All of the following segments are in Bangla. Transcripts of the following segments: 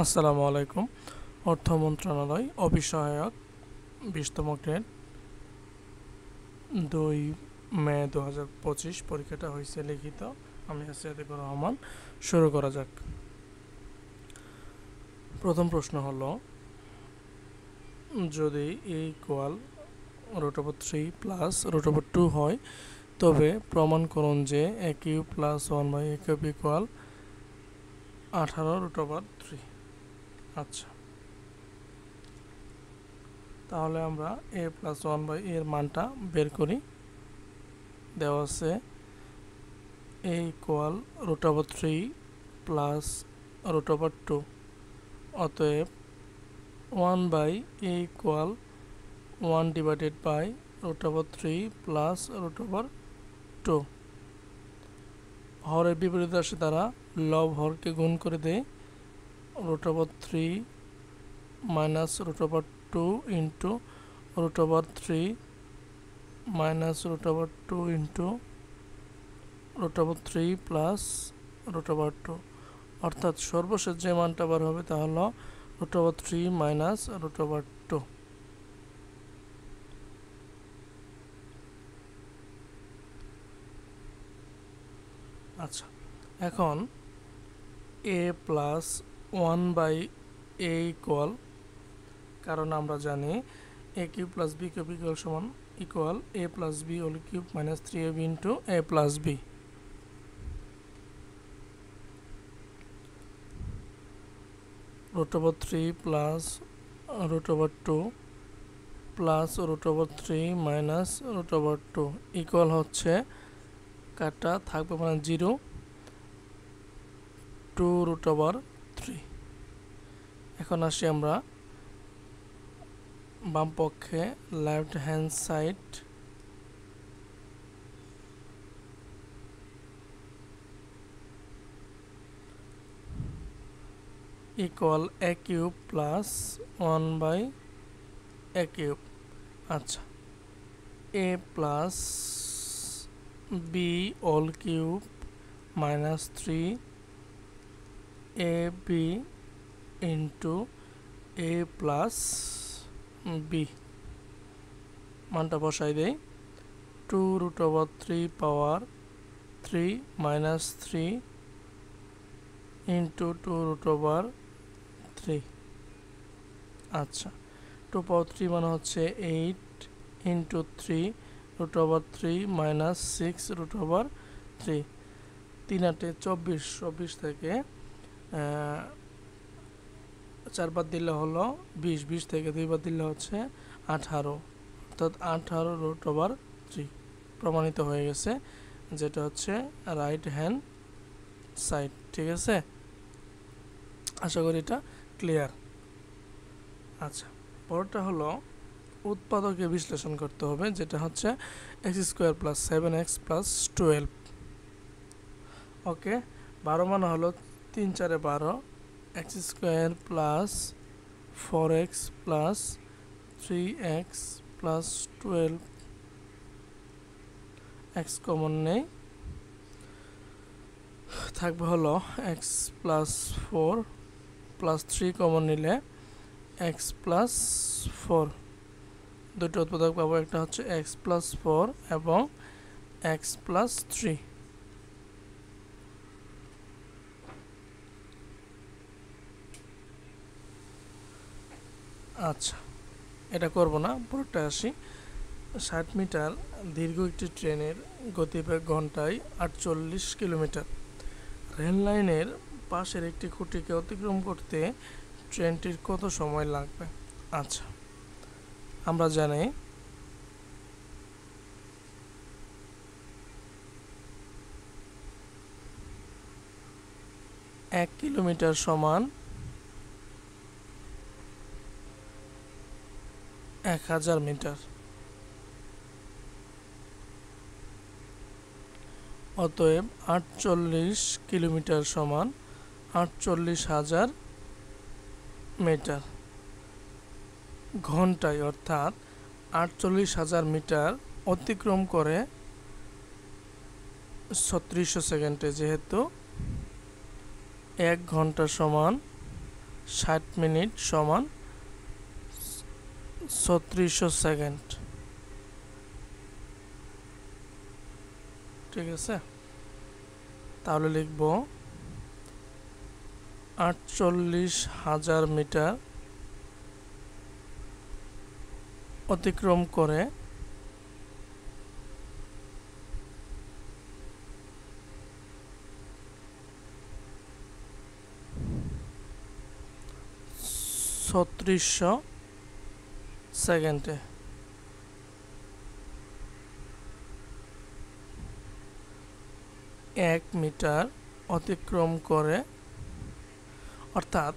আসসালামু আলাইকুম। অর্থ মন্ত্রণালয় অফিস সহায়ক 20তম গ্রেড 2 মে 2025 পরীক্ষাটা হয়েছে লিখিত। আমি সিদ্দিকুর রহমান। শুরু করা যাক। প্রথম প্রশ্ন হলো, যদি a ইকুয়াল √3 প্লাস √2 হয় তবে প্রমাণ করুন যে a cube plus 1/a cube equal 18√3। আচ্ছা, তাহলে আমরা a প্লাস 1/a এর মানটা বের করি। দেওয়া আছে a ইকুয়াল √3 প্লাস √2, অতএব 1/a equal 1 divided by √3 plus √2। হরের বিপরীত রাশি দ্বারা লব হরকে গুণ করে দেয়। √3 minus √2 into √3 minus √2 into √3 plus √2, অর্থাৎ সর্বশেষ যে মানটা বার হবে তা হলো √3 মাইনাস √2। আচ্ছা, এখন a প্লাস 1/a ইকুয়াল, কারণ আমরা জানি a cube plus b cube equal সমান equal a plus b whole cube minus 3ab into a plus b। √3 plus √2 plus √3 minus √2 equal হচ্ছে, কাটা থাকবে মানে 0, 2√3। এখন আসি আমরা বাম পক্ষে, left hand side. Equal a cube plus 1/a cube. আচ্ছা, a plus b whole cube minus 3ab into a plus b, মানটা বসাই দেই। 2√3 পাওয়ার 3 মাইনাস 3 ইন্টু 2√3। আচ্ছা, 2 পাওয়ার 3 মানে হচ্ছে 8 ইন্টু 3√3 মাইনাস 6√3। 3 8 24, 24 থেকে 4 বাদ দিলে হলো 20, 20 থেকে 2 বাদ দিলে হচ্ছে 18, অর্থাৎ 18√3 প্রমাণিত হয়ে গেছে, যেটা হচ্ছে রাইট হ্যান্ড সাইড। ঠিক আছে, আশা করি এটা ক্লিয়ার। আচ্ছা, পরেরটা হলো উৎপাদকে বিশ্লেষণ করতে হবে, যেটা হচ্ছে x² প্লাস 7x প্লাস 12। ওকে, 12 মানে হলো 3 4 12, x² plus 4x plus 3x plus 12। x common নেই, থাকবে হলো x প্লাস 4 প্লাস 3 কমন নিলে x প্লাস 4। দুটো উৎপাদক পাবো, একটা হচ্ছে x প্লাস 4 এবং x প্লাস 3। আচ্ছা, এটা করব না, পরেরটা আসি। 60 মিটার দীর্ঘ একটি ট্রেনের গতিবেগ ঘন্টায় 48 কিলোমিটার। রেল লাইনের পাশের একটি খুঁটিকে অতিক্রম করতে ট্রেনটির কত সময় লাগবে? আচ্ছা, আমরা জানি 1 কিলোমিটার সমান 1000 মিটার। অতএব 48 কিলোমিটার সমান 48,000 মিটার ঘন্টায়, অর্থাৎ 48,000 মিটার অতিক্রম করে 3600 সেকেন্ডে, যেহেতু 1 ঘন্টা সমান 60 মিনিট সমান 3600 সেকেন্ড। ঠিক আছে, তাহলে লিখব 48,000 মিটার অতিক্রম করে ছত্রিশশো সেকেন্ডে। 1 মিটার অতিক্রম করে, অর্থাৎ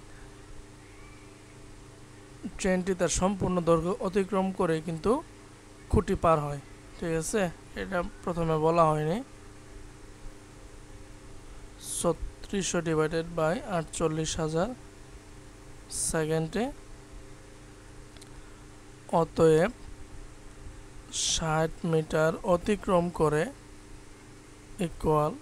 ট্রেনটি তার সম্পূর্ণ দৈর্ঘ্য অতিক্রম করে কিন্তু খুঁটি পার হয়। ঠিক আছে, এটা প্রথমে বলা হয়নি। 3600 ডিভাইডেড বাই 48,000 সেকেন্ডে, অতএব 60 মিটার অতিক্রম করে ইকুয়াল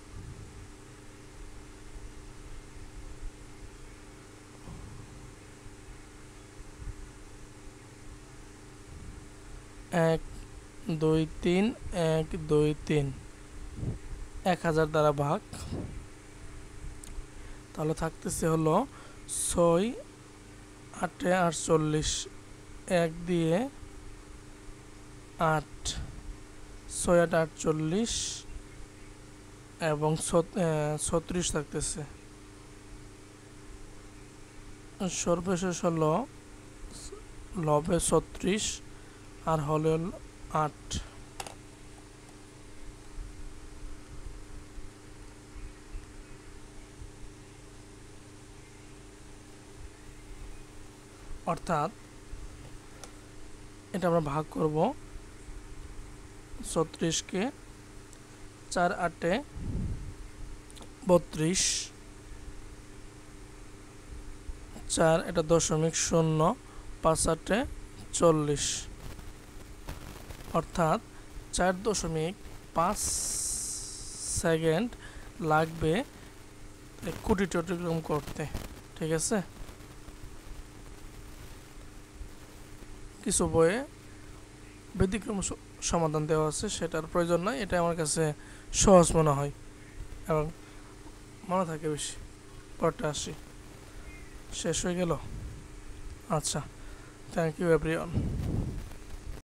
1 2 3 1 2 3 1000 দ্বারা ভাগ, তাহলে থাকতেছে হলো 6 8 48, 1 দিয়ে 8, 6 8 48 এবং 36 থাকতেছে। সর্বশেষ হলো লবে 36 আর হলে 8। অর্থাৎ এটা আমরা ভাগ করব 36কে 4 8 32, 4 এটা 0.0, 5 8 40, অর্থাৎ 4.5 সেকেন্ড লাগবে খুঁটিটি অতিক্রম করতে। ঠিক আছে, কিছু বইয়ে ব্যতিক্রম সমাধান দেওয়া আছে, সেটার প্রয়োজন নয়, এটা আমার কাছে সহজ মনে হয় এবং মনে থাকে বেশি। পরটা আসি, শেষ হয়ে গেল। আচ্ছা, থ্যাংক ইউ এভরিওয়ান।